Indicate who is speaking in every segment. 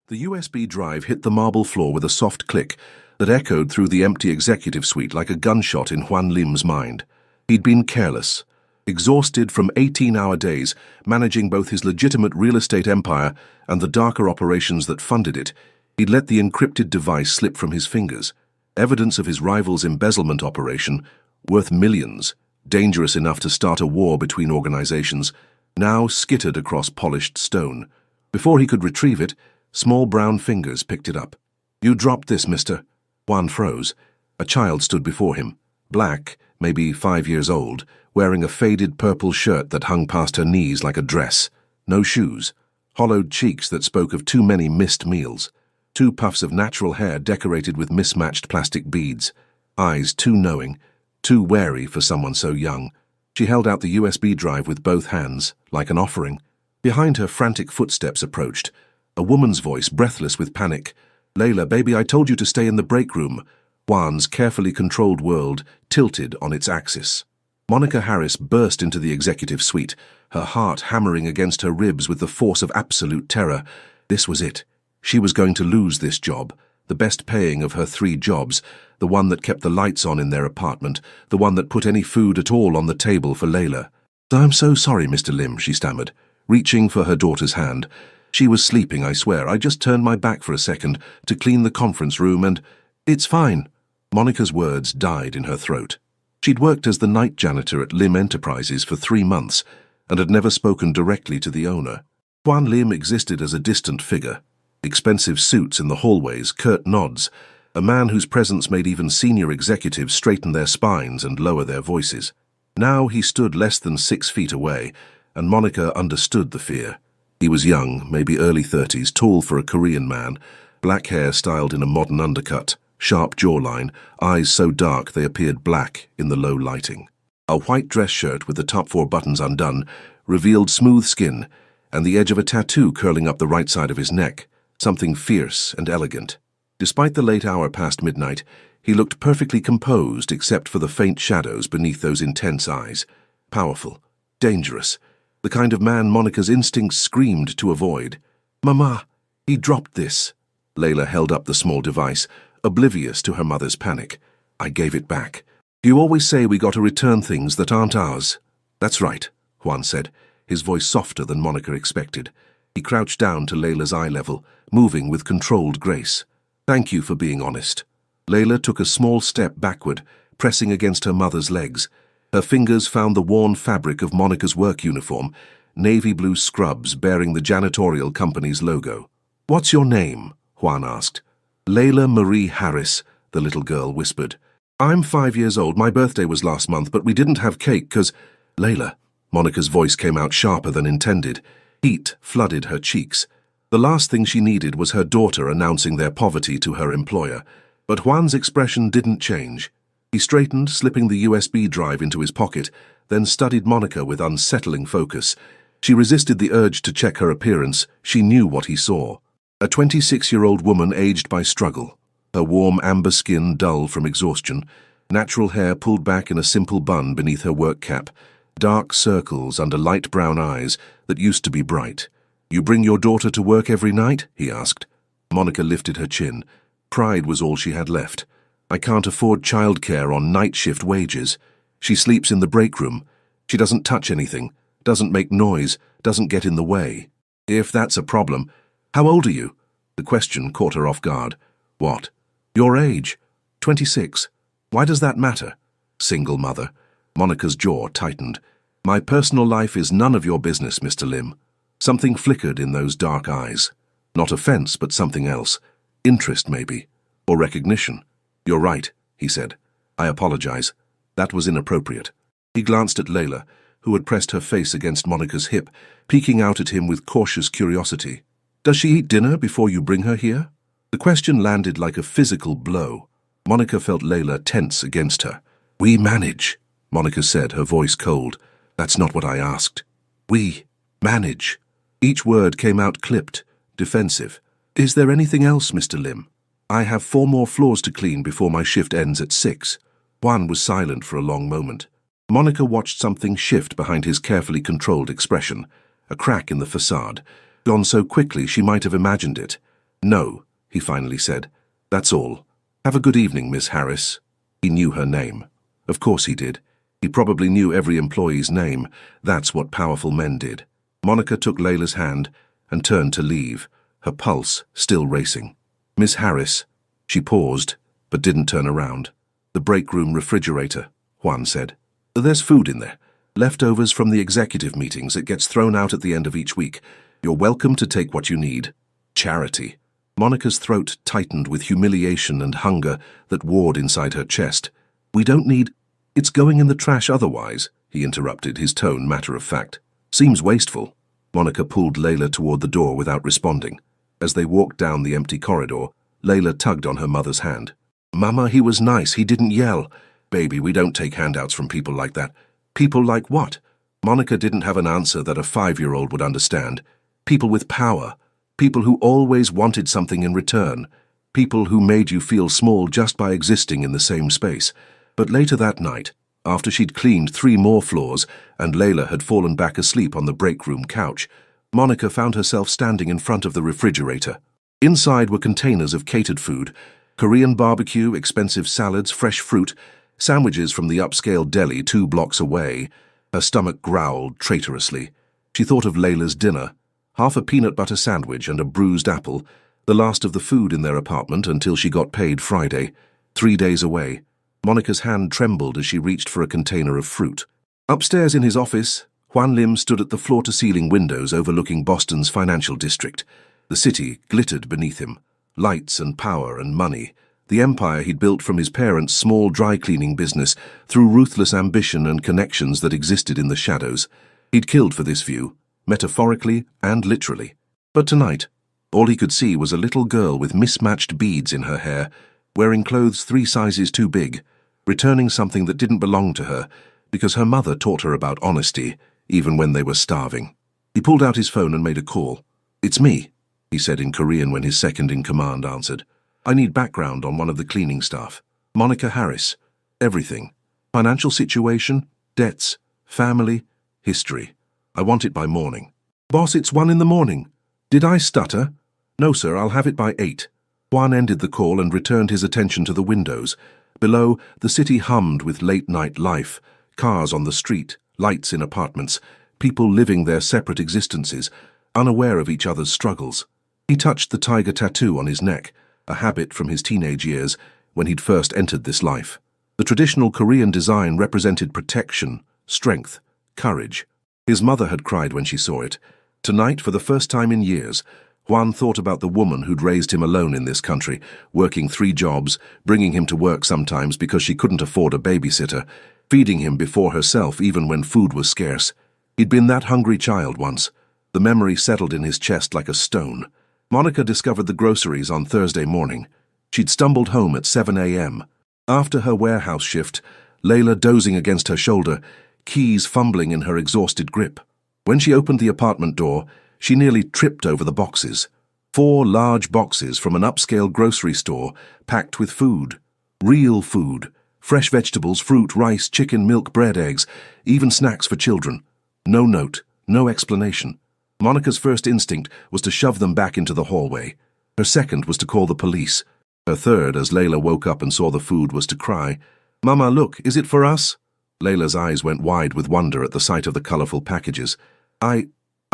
Speaker 1: The USB drive hit the marble floor with a soft click that echoed through the empty executive suite like a gunshot in Juan Lim's mind. He'd been careless, exhausted from 18-hour days, managing both his legitimate real estate empire and the darker operations that funded it. He'd let the encrypted device slip from his fingers, evidence of his rival's embezzlement operation, worth millions, dangerous enough to start a war between organizations, now skittered across polished stone. Before he could retrieve it, small brown fingers picked it up. "You dropped this, mister." Juan froze. A child stood before him, black, maybe 5 years old, wearing a faded purple shirt that hung past her knees like a dress. No shoes. Hollowed cheeks that spoke of too many missed meals. 2 puffs of natural hair decorated with mismatched plastic beads. Eyes too knowing, too wary for someone so young. She held out the USB drive with both hands, like an offering. Behind her, frantic footsteps approached. A woman's voice, breathless with panic. "Layla, baby, I told you to stay in the break room." Juan's carefully controlled world tilted on its axis. Monica Harris burst into the executive suite, her heart hammering against her ribs with the force of absolute terror. This was it. She was going to lose this job, the best paying of her 3 jobs, the one that kept the lights on in their apartment, the one that put any food at all on the table for Layla. "I'm so sorry, Mr. Lim," she stammered, reaching for her daughter's hand. "She was sleeping, I swear. I just turned my back for a second to clean the conference room and—" "It's fine." Monica's words died in her throat. She'd worked as the night janitor at Lim Enterprises for 3 months and had never spoken directly to the owner. Juan Lim existed as a distant figure. Expensive suits in the hallways, curt nods, a man whose presence made even senior executives straighten their spines and lower their voices. Now he stood less than 6 feet away, and Monica understood the fear. He was young, maybe early 30s, tall for a Korean man, black hair styled in a modern undercut, sharp jawline, eyes so dark they appeared black in the low lighting. A white dress shirt with the top 4 buttons undone revealed smooth skin and the edge of a tattoo curling up the right side of his neck, something fierce and elegant. Despite the late hour past midnight, he looked perfectly composed except for the faint shadows beneath those intense eyes. Powerful, dangerous, the kind of man Monica's instincts screamed to avoid. "Mama, he dropped this." Layla held up the small device, oblivious to her mother's panic. "I gave it back. You always say we got to return things that aren't ours." "That's right," Juan said, his voice softer than Monica expected. He crouched down to Layla's eye level, moving with controlled grace. "Thank you for being honest." Layla took a small step backward, pressing against her mother's legs. Her fingers found the worn fabric of Monica's work uniform, navy blue scrubs bearing the janitorial company's logo. "What's your name?" Juan asked. "Layla Marie Harris," the little girl whispered. "I'm 5 years old. My birthday was last month, but we didn't have cake 'cause—" "Layla," Monica's voice came out sharper than intended. Heat flooded her cheeks. The last thing she needed was her daughter announcing their poverty to her employer. But Juan's expression didn't change. He straightened, slipping the USB drive into his pocket, then studied Monica with unsettling focus. She resisted the urge to check her appearance. She knew what he saw. A 26-year-old woman aged by struggle, her warm amber skin dull from exhaustion, natural hair pulled back in a simple bun beneath her work cap, dark circles under light brown eyes that used to be bright. "You bring your daughter to work every night?" he asked. Monica lifted her chin. Pride was all she had left. "I can't afford childcare on night shift wages. She sleeps in the break room. She doesn't touch anything, doesn't make noise, doesn't get in the way." "If that's a problem—" "How old are you?" The question caught her off guard. "What?" "Your age. 26. Why does that matter?" "Single mother." Monica's jaw tightened. "My personal life is none of your business, Mr. Lim." Something flickered in those dark eyes. Not offense, but something else. Interest, maybe. Or recognition. "You're right," he said. "I apologize. That was inappropriate." He glanced at Layla, who had pressed her face against Monica's hip, peeking out at him with cautious curiosity. "Does she eat dinner before you bring her here?" The question landed like a physical blow. Monica felt Layla tense against her. "We manage," Monica said, her voice cold. "That's not what I asked." "We manage." Each word came out clipped, defensive. "Is there anything else, Mr. Lim?" "I have 4 more floors to clean before my shift ends at 6. Juan was silent for a long moment. Monica watched something shift behind his carefully controlled expression, a crack in the facade, gone so quickly she might have imagined it. "No," he finally said. "That's all. Have a good evening, Miss Harris." He knew her name. Of course he did. He probably knew every employee's name. That's what powerful men did. Monica took Layla's hand and turned to leave, her pulse still racing. "Miss Harris." She paused, but didn't turn around. "The break room refrigerator," Juan said. "There's food in there. Leftovers from the executive meetings. It gets thrown out at the end of each week. You're welcome to take what you need." Charity. Monica's throat tightened with humiliation and hunger that warred inside her chest. "We don't need—" "It's going in the trash otherwise," he interrupted, his tone matter-of-fact. "Seems wasteful." Monica pulled Layla toward the door without responding. As they walked down the empty corridor, Layla tugged on her mother's hand. "Mama, he was nice. He didn't yell." "Baby, we don't take handouts from people like that." "People like what?" Monica didn't have an answer that a 5-year-old would understand. "People with power. People who always wanted something in return. People who made you feel small just by existing in the same space." But later that night, after she'd cleaned 3 more floors and Layla had fallen back asleep on the break room couch, Monica found herself standing in front of the refrigerator. Inside were containers of catered food, Korean barbecue, expensive salads, fresh fruit, sandwiches from the upscale deli 2 blocks away. Her stomach growled traitorously. She thought of Layla's dinner, half a peanut butter sandwich and a bruised apple, the last of the food in their apartment until she got paid Friday, 3 days away. Monica's hand trembled as she reached for a container of fruit. Upstairs in his office, Juan Lim stood at the floor-to-ceiling windows overlooking Boston's financial district. The city glittered beneath him. Lights and power and money. The empire he'd built from his parents' small dry-cleaning business through ruthless ambition and connections that existed in the shadows. He'd killed for this view, metaphorically and literally. But tonight, all he could see was a little girl with mismatched beads in her hair, wearing clothes 3 sizes too big, returning something that didn't belong to her because her mother taught her about honesty, even when they were starving. He pulled out his phone and made a call. "It's me," he said in Korean when his second-in-command answered. "I need background on one of the cleaning staff. Monica Harris. Everything. Financial situation, debts, family, history. I want it by morning." "Boss, it's 1 in the morning. Did I stutter?" "No, sir, I'll have it by 8. Juan ended the call and returned his attention to the windows. Below, the city hummed with late-night life, cars on the street, lights in apartments, people living their separate existences, unaware of each other's struggles. He touched the tiger tattoo on his neck, a habit from his teenage years when he'd first entered this life. The traditional Korean design represented protection, strength, courage. His mother had cried when she saw it. Tonight, for the first time in years, Juan thought about the woman who'd raised him alone in this country, working 3 jobs, bringing him to work sometimes because she couldn't afford a babysitter, feeding him before herself even when food was scarce. He'd been that hungry child once. The memory settled in his chest like a stone. Monica discovered the groceries on Thursday morning. She'd stumbled home at 7 a.m. After her warehouse shift, Layla dozing against her shoulder, keys fumbling in her exhausted grip. When she opened the apartment door, she nearly tripped over the boxes. 4 large boxes from an upscale grocery store packed with food. Real food. Fresh vegetables, fruit, rice, chicken, milk, bread, eggs, even snacks for children. No note, no explanation. Monica's first instinct was to shove them back into the hallway. Her second was to call the police. Her third, as Layla woke up and saw the food, was to cry, "Mama, look, is it for us?" Layla's eyes went wide with wonder at the sight of the colorful packages. I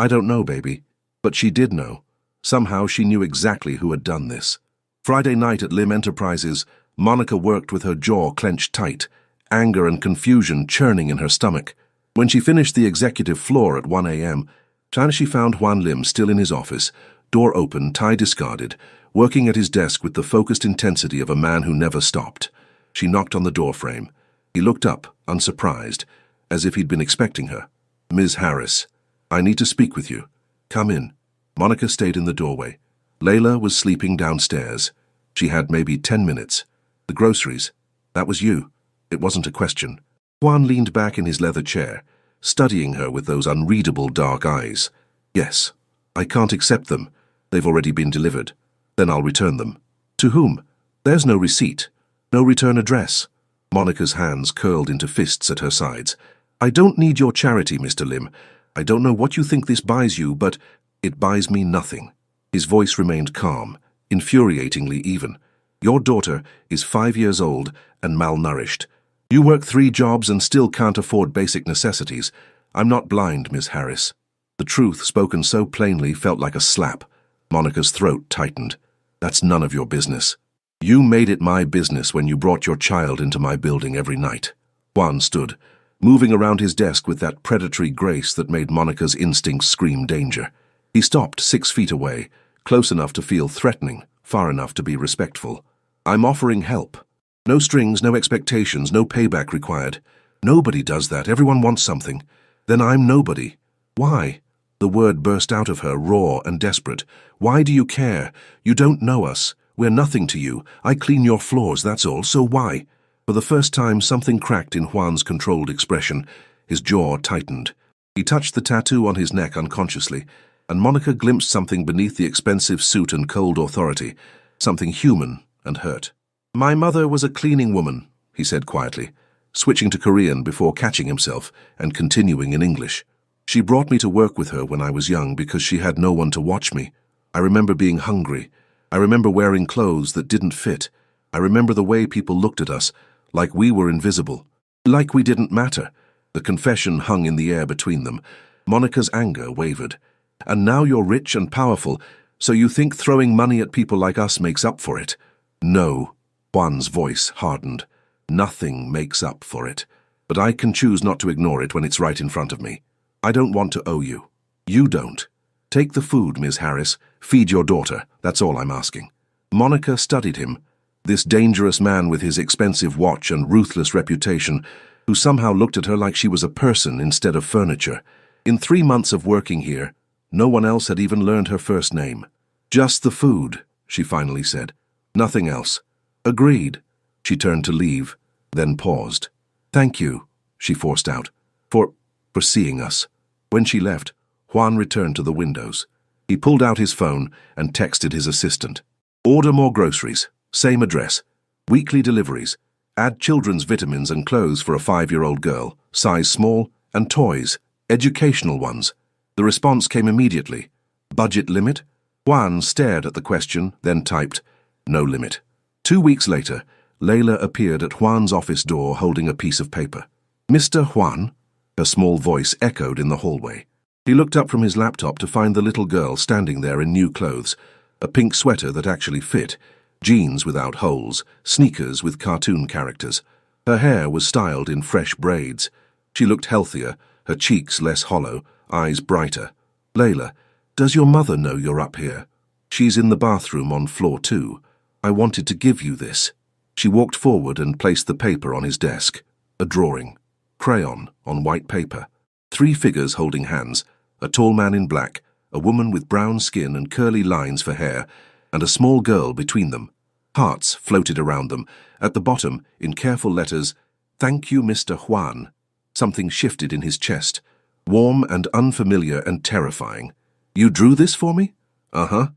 Speaker 1: don't know, baby." But she did know. Somehow she knew exactly who had done this. Friday night at Lim Enterprises, Monica worked with her jaw clenched tight, anger and confusion churning in her stomach. When she finished the executive floor at 1 a.m., she found Juan Lim still in his office, door open, tie discarded, working at his desk with the focused intensity of a man who never stopped. She knocked on the doorframe. He looked up, unsurprised, as if he'd been expecting her. "Ms. Harris, I need to speak with you. Come in." Monica stayed in the doorway. Layla was sleeping downstairs. She had maybe 10 minutes. "The groceries. That was you." It wasn't a question. Juan leaned back in his leather chair, studying her with those unreadable dark eyes. "Yes. I can't accept them. They've already been delivered. Then I'll return them." "To whom?" "There's no receipt. No return address." Monica's hands curled into fists at her sides. "I don't need your charity, Mr. Lim. I don't know what you think this buys you, but it buys me nothing." His voice remained calm, infuriatingly even. Your daughter is 5 years old and malnourished. You work 3 jobs and still can't afford basic necessities. I'm not blind, Miss Harris. The truth, spoken so plainly, felt like a slap. Monica's throat tightened. That's none of your business. You made it my business when you brought your child into my building every night. Juan stood, moving around his desk with that predatory grace that made Monica's instincts scream danger. He stopped 6 feet away, close enough to feel threatening, far enough to be respectful. I'm offering help. No strings, no expectations, no payback required. Nobody does that. Everyone wants something. Then I'm nobody. Why? The word burst out of her, raw and desperate. Why do you care? You don't know us. We're nothing to you. I clean your floors, that's all. So why? For the first time, something cracked in Juan's controlled expression. His jaw tightened. He touched the tattoo on his neck unconsciously, and Monica glimpsed something beneath the expensive suit and cold authority, something human and hurt. My mother was a cleaning woman, he said quietly, switching to Korean before catching himself and continuing in English. She brought me to work with her when I was young because she had no one to watch me. I remember being hungry. I remember wearing clothes that didn't fit. I remember the way people looked at us, like we were invisible, like we didn't matter. The confession hung in the air between them. Monica's anger wavered. And now you're rich and powerful, so you think throwing money at people like us makes up for it? No. Juan's voice hardened. Nothing makes up for it. But I can choose not to ignore it when it's right in front of me. I don't want to owe you. You don't. Take the food, Ms. Harris. Feed your daughter. That's all I'm asking. Monica studied him, this dangerous man with his expensive watch and ruthless reputation, who somehow looked at her like she was a person instead of furniture. In 3 months of working here, no one else had even learned her first name. Just the food, she finally said. Nothing else. Agreed. She turned to leave, then paused. Thank you, she forced out, for seeing us. When she left, Juan returned to the windows. He pulled out his phone and texted his assistant. Order more groceries. Same address. Weekly deliveries. Add children's vitamins and clothes for a 5-year-old girl, size small, and toys, educational ones. The response came immediately. Budget limit? Juan stared at the question, then typed, no limit. 2 weeks later, Layla appeared at Juan's office door holding a piece of paper. Mr. Juan? Her small voice echoed in the hallway. He looked up from his laptop to find the little girl standing there in new clothes, a pink sweater that actually fit, jeans without holes, sneakers with cartoon characters. Her hair was styled in fresh braids. She looked healthier, her cheeks less hollow, eyes brighter. Layla, does your mother know you're up here? She's in the bathroom on floor 2. I wanted to give you this. She walked forward and placed the paper on his desk. A drawing. Crayon on white paper. 3 figures holding hands, a tall man in black, a woman with brown skin and curly lines for hair, and a small girl between them. Hearts floated around them. At the bottom, in careful letters, Thank you, Mr. Juan. Something shifted in his chest. Warm and unfamiliar and terrifying. You drew this for me? Uh-huh.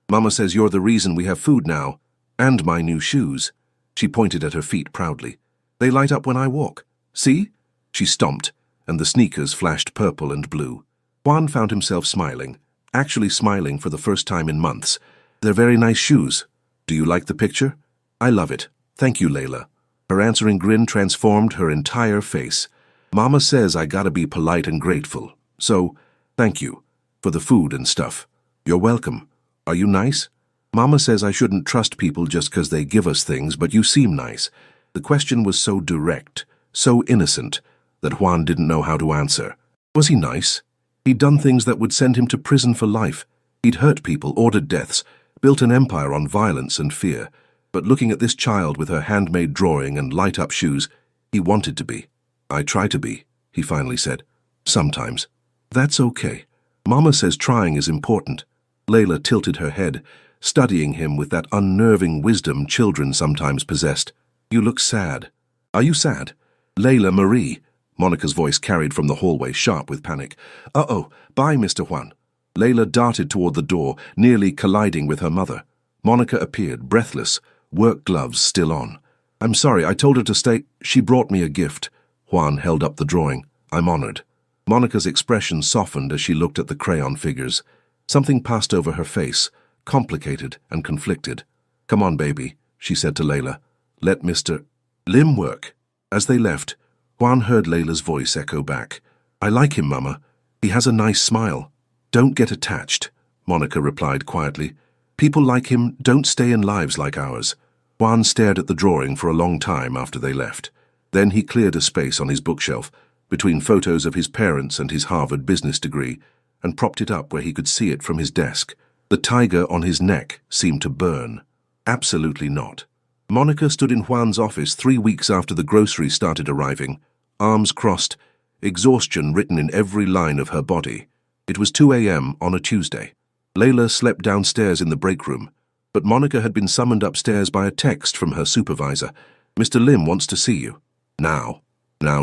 Speaker 1: Mama says you're the reason we have food now. And my new shoes. She pointed at her feet proudly. They light up when I walk. See? She stomped, and the sneakers flashed purple and blue. Juan found himself smiling, actually smiling for the first time in months. They're very nice shoes. Do you like the picture? I love it. Thank you, Layla. Her answering grin transformed her entire face. Mama says I gotta be polite and grateful. So, thank you. For the food and stuff. You're welcome. Are you nice? Mama says I shouldn't trust people just 'cause they give us things, but you seem nice. The question was so direct, so innocent, that Juan didn't know how to answer. Was he nice? He'd done things that would send him to prison for life. He'd hurt people, ordered deaths, built an empire on violence and fear. But looking at this child with her handmade drawing and light-up shoes, he wanted to be. I try to be, he finally said. Sometimes. That's okay. Mama says trying is important. Layla tilted her head, studying him with that unnerving wisdom children sometimes possessed. You look sad. Are you sad? Layla Marie. Monica's voice carried from the hallway, sharp with panic. Uh-oh, bye, Mr. Juan. Layla darted toward the door, nearly colliding with her mother. Monica appeared, breathless, work gloves still on. I'm sorry, I told her to stay. She brought me a gift. Juan held up the drawing. I'm honored. Monica's expression softened as she looked at the crayon figures. Something passed over her face, complicated and conflicted. "Come on, baby," she said to Layla. "Let Mr. Lim work." As they left, Juan heard Layla's voice echo back. "I like him, Mama. He has a nice smile." "Don't get attached," Monica replied quietly. "People like him don't stay in lives like ours." Juan stared at the drawing for a long time after they left. Then he cleared a space on his bookshelf, between photos of his parents and his Harvard business degree, and propped it up where he could see it from his desk. The tiger on his neck seemed to burn. Absolutely not. Monica stood in Juan's office 3 weeks after the groceries started arriving, arms crossed, exhaustion written in every line of her body. It was 2 a.m. on a Tuesday. Layla slept downstairs in the break room, but Monica had been summoned upstairs by a text from her supervisor. "Mr. Lim wants to see you." Now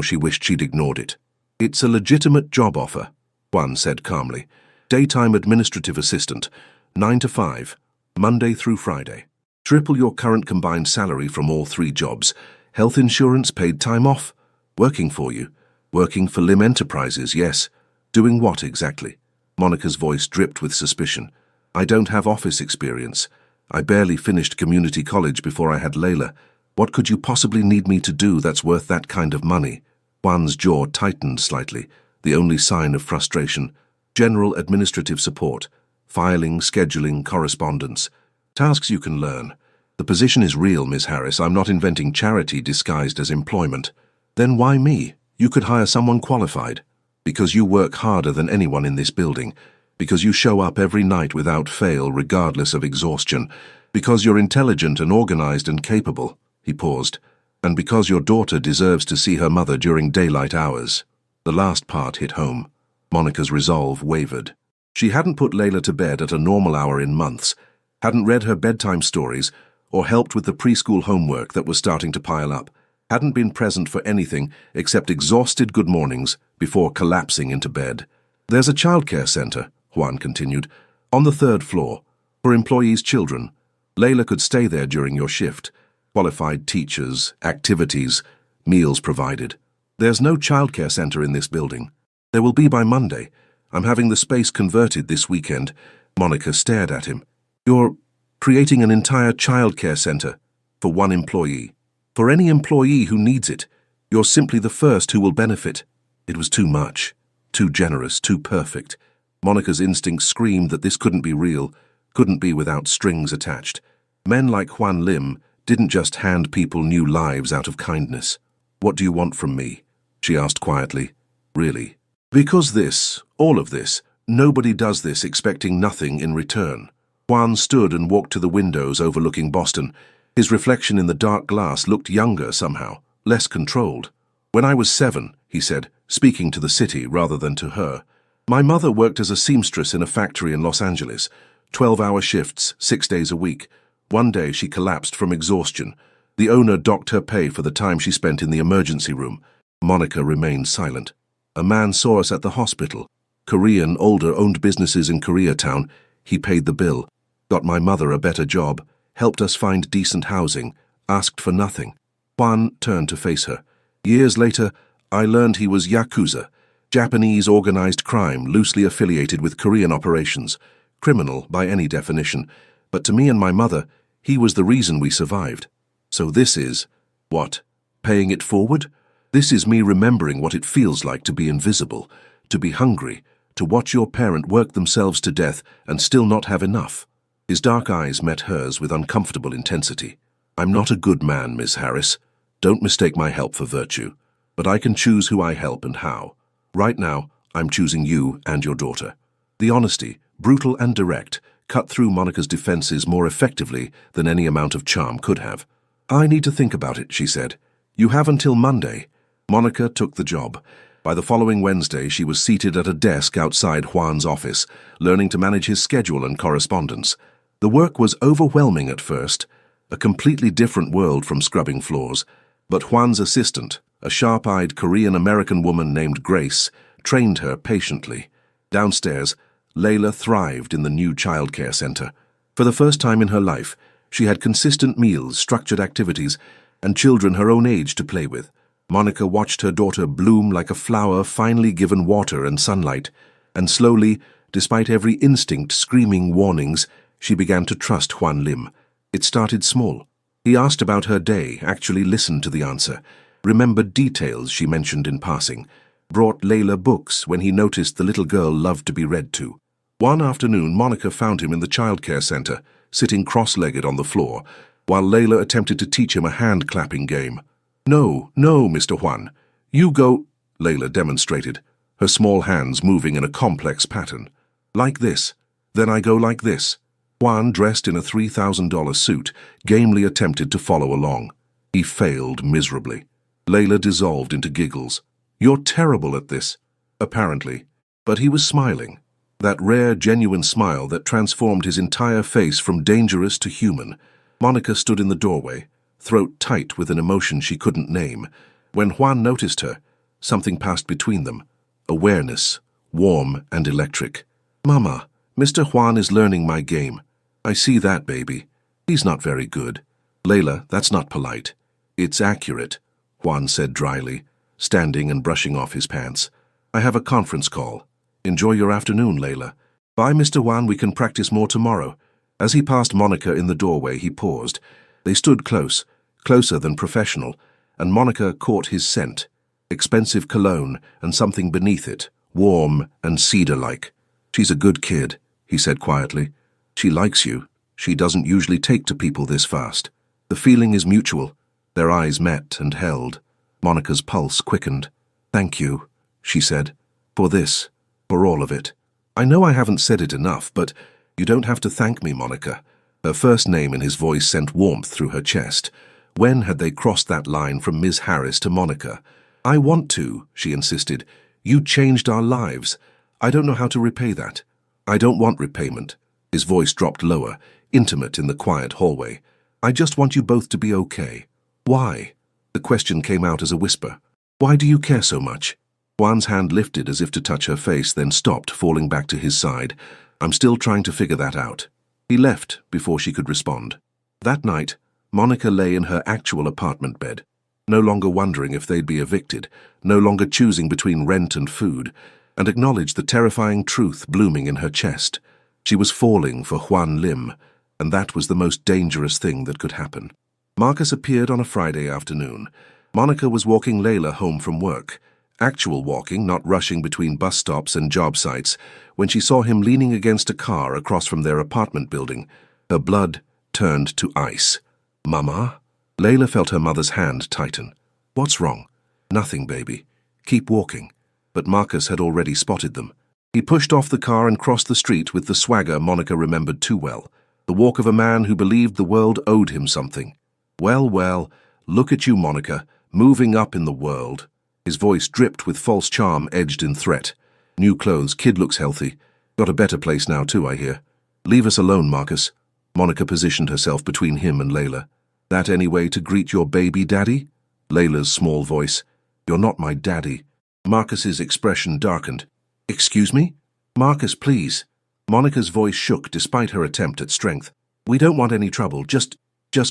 Speaker 1: she wished she'd ignored it. "It's a legitimate job offer," Juan said calmly. "Daytime administrative assistant, 9 to 5, Monday through Friday. Triple your current combined salary from all 3 jobs. Health insurance, paid time off. Working for you. Working for Lim Enterprises, yes. Doing what exactly?" Monica's voice dripped with suspicion. "I don't have office experience. I barely finished community college before I had Layla. What could you possibly need me to do that's worth that kind of money?" Juan's jaw tightened slightly, the only sign of frustration. "General administrative support. Filing, scheduling, correspondence. Tasks you can learn. The position is real, Ms. Harris. I'm not inventing charity disguised as employment." "Then why me? You could hire someone qualified." "Because you work harder than anyone in this building. Because you show up every night without fail, regardless of exhaustion. Because you're intelligent and organized and capable." He paused. "And because your daughter deserves to see her mother during daylight hours." The last part hit home. Monica's resolve wavered. She hadn't put Layla to bed at a normal hour in months, hadn't read her bedtime stories, or helped with the preschool homework that was starting to pile up, hadn't been present for anything except exhausted good mornings before collapsing into bed. "There's a childcare center," Juan continued, "on the 3rd floor, for employees' children. Layla could stay there during your shift. Qualified teachers, activities, meals provided. There's no childcare center in this building. There will be by Monday. I'm having the space converted this weekend." Monica stared at him. "You're creating an entire childcare center for one employee. For any employee who needs it. You're simply the first who will benefit." It was too much, too generous, too perfect. Monica's instincts screamed that this couldn't be real, couldn't be without strings attached. Men like Juan Lim didn't just hand people new lives out of kindness. "What do you want from me?" she asked quietly. "Really?" "Because this, all of this, nobody does this expecting nothing in return." Juan stood and walked to the windows overlooking Boston. His reflection in the dark glass looked younger somehow, less controlled. "When I was 7, he said, speaking to the city rather than to her, "my mother worked as a seamstress in a factory in Los Angeles, 12-hour shifts, 6 days a week. One day she collapsed from exhaustion. The owner docked her pay for the time she spent in the emergency room." Monica remained silent. "A man saw us at the hospital. Korean, older, owned businesses in Koreatown. He paid the bill, got my mother a better job, helped us find decent housing, asked for nothing." Juan turned to face her. "Years later, I learned he was Yakuza, Japanese organized crime loosely affiliated with Korean operations. Criminal by any definition. But to me and my mother, he was the reason we survived. So this is, what, paying it forward? This is me remembering what it feels like to be invisible, to be hungry, to watch your parent work themselves to death and still not have enough." His dark eyes met hers with uncomfortable intensity. "I'm not a good man, Miss Harris. Don't mistake my help for virtue. But I can choose who I help and how. Right now, I'm choosing you and your daughter." The honesty, brutal and direct, cut through Monica's defenses more effectively than any amount of charm could have. "I need to think about it," she said. "You have until Monday." Monica took the job. By the following Wednesday, she was seated at a desk outside Juan's office, learning to manage his schedule and correspondence. The work was overwhelming at first, a completely different world from scrubbing floors. But Juan's assistant, a sharp-eyed Korean-American woman named Grace, trained her patiently. Downstairs, Layla thrived in the new childcare center. For the first time in her life, she had consistent meals, structured activities, and children her own age to play with. Monica watched her daughter bloom like a flower finally given water and sunlight, and slowly, despite every instinct screaming warnings, She began to trust Juan Lim. It started small. He asked about her day, actually listened to the answer, remembered details she mentioned in passing, brought Layla books when he noticed the little girl loved to be read to. One afternoon, Monica found him in the childcare center, sitting cross-legged on the floor, while Layla attempted to teach him a hand-clapping game. "No, no, Mr. Juan. You go," Layla demonstrated, her small hands moving in a complex pattern. "Like this. Then I go like this." Juan, dressed in a $3,000 suit, gamely attempted to follow along. He failed miserably. Layla dissolved into giggles. "You're terrible at this." Apparently. But he was smiling. That rare, genuine smile that transformed his entire face from dangerous to human. Monica stood in the doorway, throat tight with an emotion she couldn't name. When Juan noticed her, something passed between them. Awareness, warm and electric. "Mama, Mr. Juan is learning my game." "I see that, baby. He's not very good." "Layla, that's not polite." "It's accurate," Juan said dryly, standing and brushing off his pants. "I have a conference call. Enjoy your afternoon, Layla. Bye, Mr. Juan, we can practice more tomorrow." As he passed Monica in the doorway, he paused. They stood close, closer than professional, and Monica caught his scent. Expensive cologne and something beneath it, warm and cedar-like. "She's a good kid," he said quietly. "She likes you. She doesn't usually take to people this fast." The feeling is mutual. Their eyes met and held. Monica's pulse quickened. "Thank you," she said, "for this. For all of it. I know I haven't said it enough, but you don't have to thank me, Monica." Her first name in his voice sent warmth through her chest. When had they crossed that line from Ms. Harris to Monica? "I want to," she insisted. "You changed our lives. I don't know how to repay that." "I don't want repayment." His voice dropped lower, intimate in the quiet hallway. "I just want you both to be okay." "Why?" The question came out as a whisper. "Why do you care so much?" Juan's hand lifted as if to touch her face, then stopped, falling back to his side. "I'm still trying to figure that out." He left before she could respond. That night, Monica lay in her actual apartment bed, no longer wondering if they'd be evicted, no longer choosing between rent and food, and acknowledged the terrifying truth blooming in her chest. She was falling for Juan Lim, and that was the most dangerous thing that could happen. Marcus appeared on a Friday afternoon. Monica was walking Layla home from work. Actual walking, not rushing between bus stops and job sites, when she saw him leaning against a car across from their apartment building. Her blood turned to ice. "Mama?" Layla felt her mother's hand tighten. "What's wrong?" "Nothing, baby. Keep walking." But Marcus had already spotted them. He pushed off the car and crossed the street with the swagger Monica remembered too well. The walk of a man who believed the world owed him something. "Well, well, look at you, Monica, moving up in the world." His voice dripped with false charm edged in threat. "New clothes, kid looks healthy. Got a better place now too, I hear." "Leave us alone, Marcus." Monica positioned herself between him and Layla. "That any way to greet your baby daddy?" Layla's small voice. "You're not my daddy." Marcus's expression darkened. "Excuse me?" "Marcus, please." Monica's voice shook despite her attempt at strength. "We don't want any trouble. Just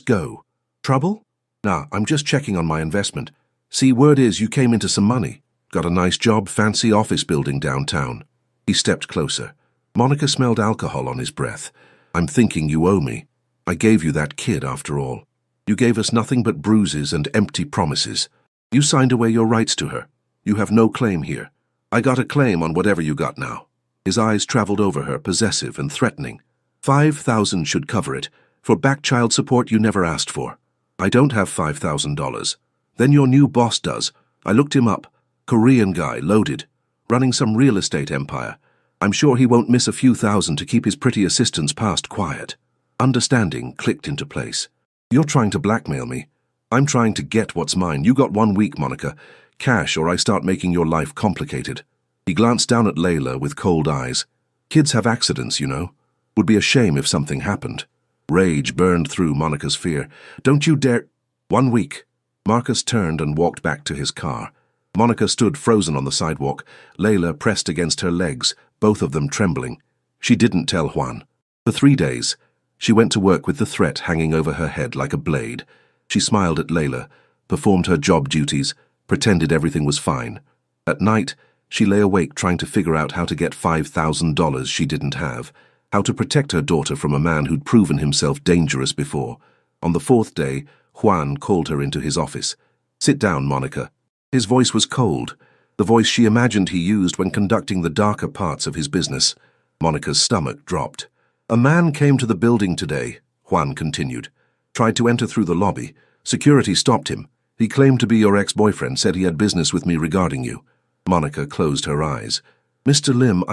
Speaker 1: go." "Trouble?" "Nah, I'm just checking on my investment. See, word is you came into some money. Got a nice job, fancy office building downtown." He stepped closer. Monica smelled alcohol on his breath. "I'm thinking you owe me. I gave you that kid after all. You gave us nothing but bruises and empty promises. You signed away your rights to her. You have no claim here. I got a claim on whatever you got now." His eyes traveled over her, possessive and threatening. $5,000 should cover it, for back child support you never asked for. I don't have $5,000. Then your new boss does. I looked him up. Korean guy, loaded. Running some real estate empire. I'm sure he won't miss a few thousand to keep his pretty assistant's past quiet. Understanding clicked into place. "You're trying to blackmail me. I'm trying to get what's mine. You got 1 week, Monica. Cash, or I start making your life complicated." He glanced down at Layla with cold eyes. "Kids have accidents, you know. Would be a shame if something happened." Rage burned through Monica's fear. "Don't you dare—" 1 week. Marcus turned and walked back to his car. Monica stood frozen on the sidewalk, Layla pressed against her legs, both of them trembling. She didn't tell Juan. For 3 days, she went to work with the threat hanging over her head like a blade. She smiled at Layla, performed her job duties, pretended everything was fine. At night, she lay awake trying to figure out how to get $5,000 she didn't have. how to protect her daughter from a man who'd proven himself dangerous before. On the fourth day, Juan called her into his office. "Sit down, Monica." His voice was cold, the voice she imagined he used when conducting the darker parts of his business. Monica's stomach dropped. "A man came to the building today," Juan continued. "Tried to enter through the lobby. Security stopped him. He claimed to be your ex-boyfriend, said he had business with me regarding you." Monica closed her eyes. "Mr. Lim,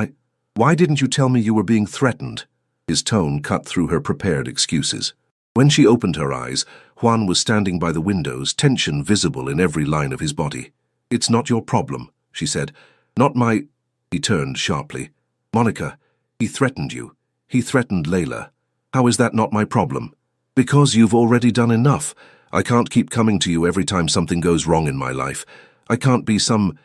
Speaker 1: Why didn't you tell me you were being threatened?" His tone cut through her prepared excuses. When she opened her eyes, Juan was standing by the windows, tension visible in every line of his body. "It's not your problem," she said. "Not my—" He turned sharply. "Monica, he threatened you. He threatened Layla. How is that not my problem?" "Because you've already done enough. I can't keep coming to you every time something goes wrong in my life. I can't be some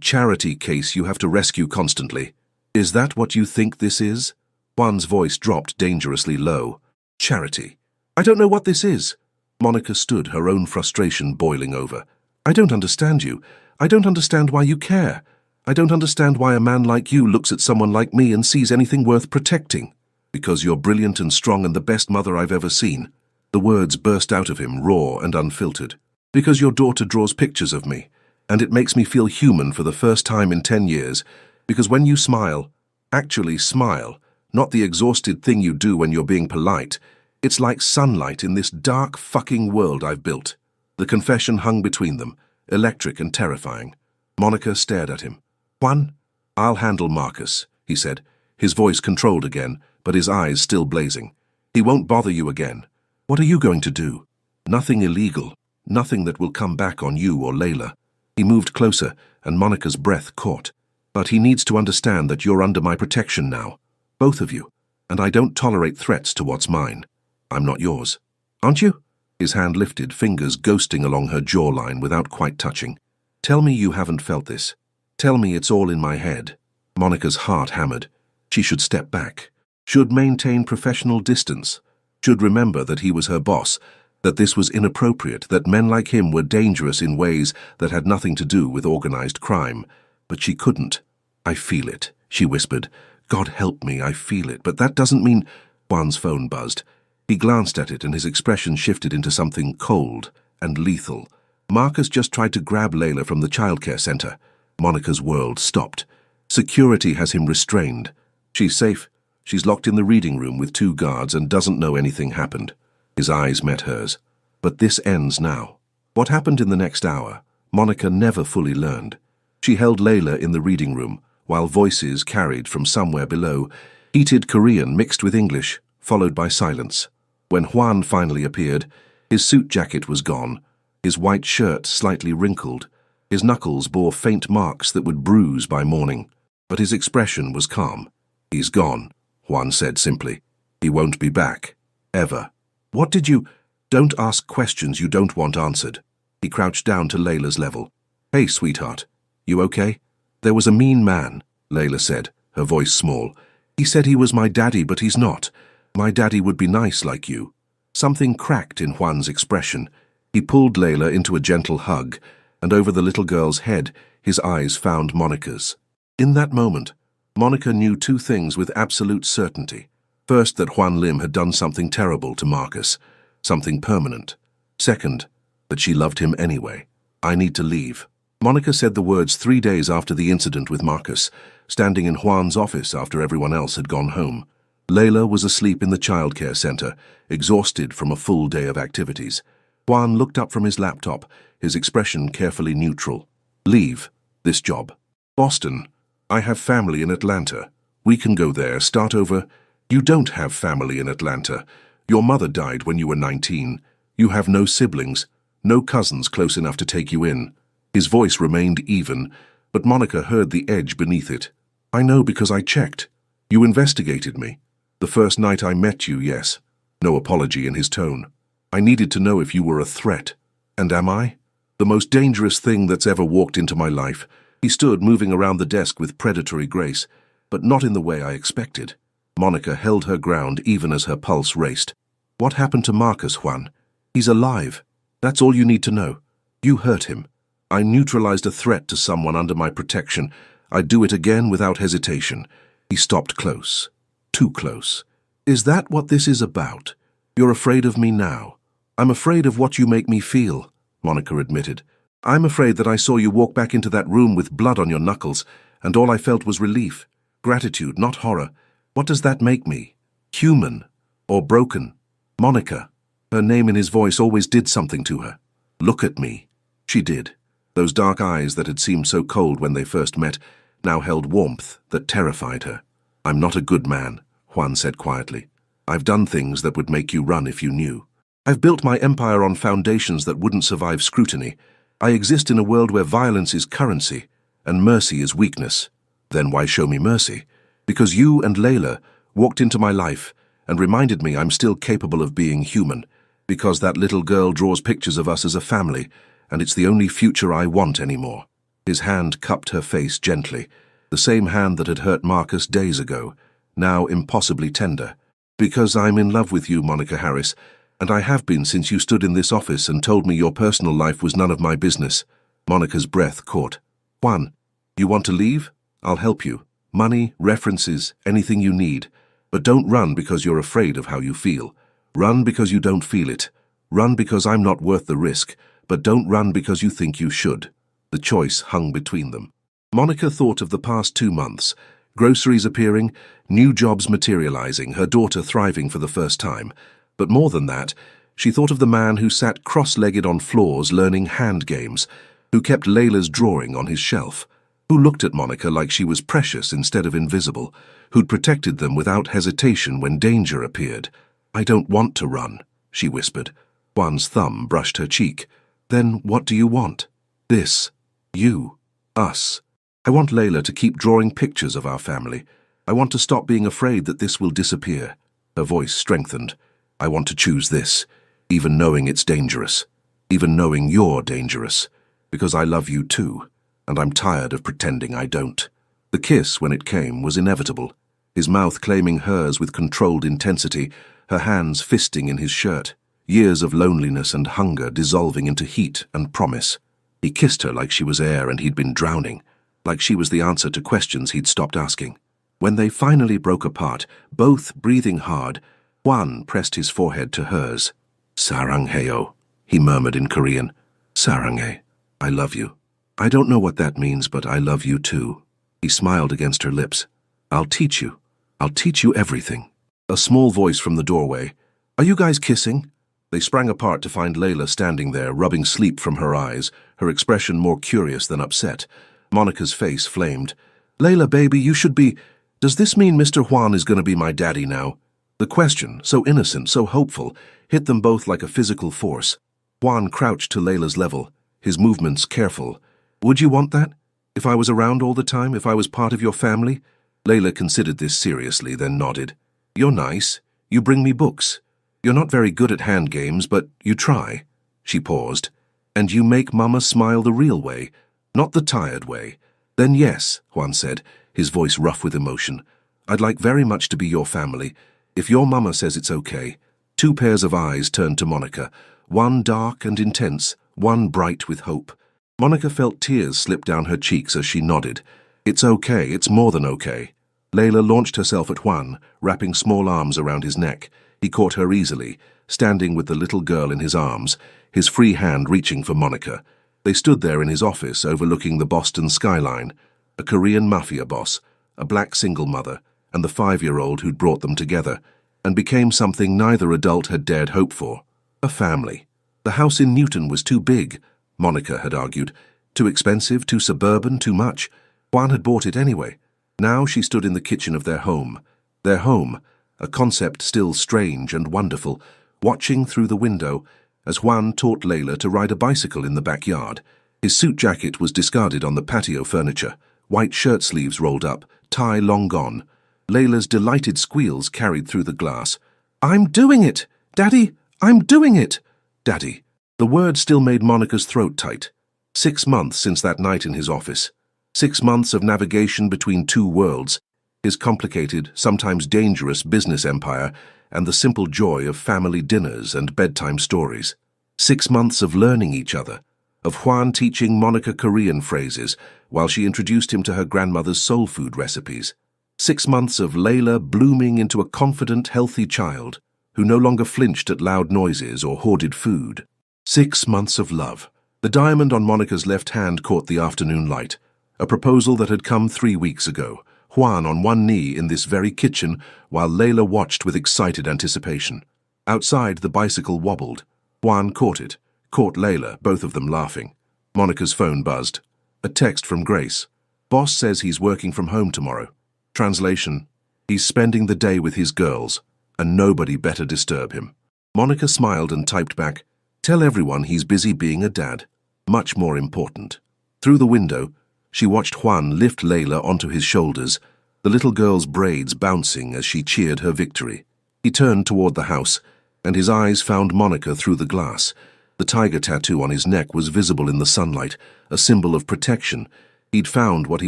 Speaker 1: charity case you have to rescue constantly." "Is that what you think this is?" Juan's voice dropped dangerously low. "Charity. I don't know what this is." Monica stood, her own frustration boiling over. "I don't understand you. I don't understand why you care. I don't understand why a man like you looks at someone like me and sees anything worth protecting." "Because you're brilliant and strong and the best mother I've ever seen." The words burst out of him, raw and unfiltered. "Because your daughter draws pictures of me, and it makes me feel human for the first time in 10 years. Because when you smile, actually smile, not the exhausted thing you do when you're being polite, it's like sunlight in this dark fucking world I've built." The confession hung between them, electric and terrifying. Monica stared at him. "Juan, I'll handle Marcus," he said, his voice controlled again, but his eyes still blazing. "He won't bother you again." "What are you going to do?" "Nothing illegal. Nothing that will come back on you or Layla." He moved closer, and Monica's breath caught. "But he needs to understand that you're under my protection now. Both of you. And I don't tolerate threats to what's mine. I'm not yours. Aren't you?" His hand lifted, fingers ghosting along her jawline without quite touching. "Tell me you haven't felt this. Tell me it's all in my head." Monica's heart hammered. She should step back. Should maintain professional distance. Should remember that he was her boss, that this was inappropriate, that men like him were dangerous in ways that had nothing to do with organized crime. But she couldn't. "I feel it," she whispered. "God help me, I feel it. But that doesn't mean—" Juan's phone buzzed. He glanced at it and his expression shifted into something cold and lethal. Marcus just tried to grab Layla from the childcare center. Monica's world stopped. "Security has him restrained. She's safe. She's locked in the reading room with 2 guards and doesn't know anything happened." His eyes met hers. "But this ends now." What happened in the next hour, Monica never fully learned. She held Layla in the reading room, while voices carried from somewhere below, heated Korean mixed with English, followed by silence. When Juan finally appeared, his suit jacket was gone, his white shirt slightly wrinkled. His knuckles bore faint marks that would bruise by morning, but his expression was calm. "He's gone," Juan said simply. "He won't be back. Ever." "What did you—" "Don't ask questions you don't want answered." He crouched down to Layla's level. "Hey, sweetheart. You okay?" "There was a mean man," Layla said, her voice small. "He said he was my daddy, but he's not. My daddy would be nice like you." Something cracked in Juan's expression. He pulled Layla into a gentle hug, and over the little girl's head, his eyes found Monica's. In that moment, Monica knew 2 things with absolute certainty. First, that Juan Lim had done something terrible to Marcus, something permanent. Second, that she loved him anyway. "I need to leave." Monica said the words 3 days after the incident with Marcus, standing in Juan's office after everyone else had gone home. Layla was asleep in the childcare center, exhausted from a full day of activities. Juan looked up from his laptop, his expression carefully neutral. "Leave. This job. Boston. I have family in Atlanta. We can go there, start over." "You don't have family in Atlanta. Your mother died when you were 19. You have no siblings, no cousins close enough to take you in." His voice remained even, but Monica heard the edge beneath it. "I know because I checked. You investigated me. The first night I met you, yes." No apology in his tone. "I needed to know if you were a threat. And am I? The most dangerous thing that's ever walked into my life." He stood moving around the desk with predatory grace, but not in the way I expected. Monica held her ground even as her pulse raced. "What happened to Marcus, Juan? He's alive. That's all you need to know. You hurt him. I neutralized a threat to someone under my protection. I'd do it again without hesitation." He stopped close. Too close. Is that what this is about? You're afraid of me now. I'm afraid of what you make me feel, Monica admitted. I'm afraid that I saw you walk back into that room with blood on your knuckles, and all I felt was relief, gratitude, not horror. What does that make me? Human or broken? Monica. Her name in his voice always did something to her. Look at me. She did. Those dark eyes that had seemed so cold when they first met now held warmth that terrified her. I'm not a good man, Juan said quietly. I've done things that would make you run if you knew. I've built my empire on foundations that wouldn't survive scrutiny. I exist in a world where violence is currency and mercy is weakness. Then why show me mercy? Because you and Layla walked into my life and reminded me I'm still capable of being human. Because that little girl draws pictures of us as a family, and it's the only future I want anymore. His hand cupped her face gently, the same hand that had hurt Marcus days ago, now impossibly tender. Because I'm in love with you, Monica Harris, and I have been since you stood in this office and told me your personal life was none of my business. Monica's breath caught. Juan, you want to leave? I'll help you. Money, references, anything you need. But don't run because you're afraid of how you feel. Run because you don't feel it. Run because I'm not worth the risk, but don't run because you think you should. The choice hung between them. Monica thought of the past 2 months. Groceries appearing, new jobs materializing, her daughter thriving for the first time. But more than that, she thought of the man who sat cross-legged on floors learning hand games, who kept Layla's drawing on his shelf, who looked at Monica like she was precious instead of invisible, who'd protected them without hesitation when danger appeared. I don't want to run, she whispered. Juan's thumb brushed her cheek. Then what do you want? This. You. Us. I want Layla to keep drawing pictures of our family. I want to stop being afraid that this will disappear. Her voice strengthened. I want to choose this, even knowing it's dangerous, even knowing you're dangerous, because I love you too, and I'm tired of pretending I don't. The kiss, when it came, was inevitable, his mouth claiming hers with controlled intensity, her hands fisting in his shirt, years of loneliness and hunger dissolving into heat and promise. He kissed her like she was air and he'd been drowning, like she was the answer to questions he'd stopped asking. When they finally broke apart, both breathing hard, Juan pressed his forehead to hers. Sarangheo, he murmured in Korean. Saranghe, I love you. I don't know what that means, but I love you too. He smiled against her lips. I'll teach you. I'll teach you everything. A small voice from the doorway. Are you guys kissing? They sprang apart to find Layla standing there, rubbing sleep from her eyes, her expression more curious than upset. Monica's face flamed. Layla, baby, you should be... Does this mean Mr. Juan is going to be my daddy now? The question, so innocent, so hopeful, hit them both like a physical force. Juan crouched to Layla's level, his movements careful. Would you want that? If I was around all the time, if I was part of your family? Layla considered this seriously, then nodded. You're nice. You bring me books. You're not very good at hand games, but you try. She paused. And you make Mama smile the real way, not the tired way. Then yes, Juan said, his voice rough with emotion. I'd like very much to be your family. If your Mama says it's okay. 2 pairs of eyes turned to Monica, one dark and intense, one bright with hope. Monica felt tears slip down her cheeks as she nodded. It's okay, it's more than okay. Layla launched herself at Juan, wrapping small arms around his neck. He caught her easily, standing with the little girl in his arms, his free hand reaching for Monica. They stood there in his office overlooking the Boston skyline, a Korean mafia boss, a black single mother, and the 5-year-old who'd brought them together, and became something neither adult had dared hope for. A family. The house in Newton was too big, Monica had argued. Too expensive, too suburban, too much. Juan had bought it anyway. Now she stood in the kitchen of their home, a concept still strange and wonderful, watching through the window as Juan taught Layla to ride a bicycle in the backyard. His suit jacket was discarded on the patio furniture, white shirt sleeves rolled up, tie long gone. Layla's delighted squeals carried through the glass. I'm doing it! Daddy, I'm doing it! Daddy. The word still made Monica's throat tight. 6 months since that night in his office. 6 months of navigation between 2 worlds, his complicated, sometimes dangerous business empire and the simple joy of family dinners and bedtime stories. 6 months of learning each other, of Juan teaching Monica Korean phrases while she introduced him to her grandmother's soul food recipes. 6 months of Layla blooming into a confident, healthy child who no longer flinched at loud noises or hoarded food. 6 months of love. The diamond on Monica's left hand caught the afternoon light, a proposal that had come 3 weeks ago, Juan on one knee in this very kitchen while Layla watched with excited anticipation. Outside, the bicycle wobbled. Juan caught Layla, both of them laughing. Monica's phone buzzed. A text from Grace. Boss says he's working from home tomorrow. Translation: he's spending the day with his girls, and nobody better disturb him. Monica smiled and typed back, "Tell everyone he's busy being a dad. Much more important." Through the window, she watched Juan lift Layla onto his shoulders, the little girl's braids bouncing as she cheered her victory. He turned toward the house, and his eyes found Monica through the glass. The tiger tattoo on his neck was visible in the sunlight, a symbol of protection. He'd found what he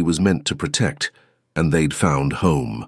Speaker 1: was meant to protect, and they'd found home.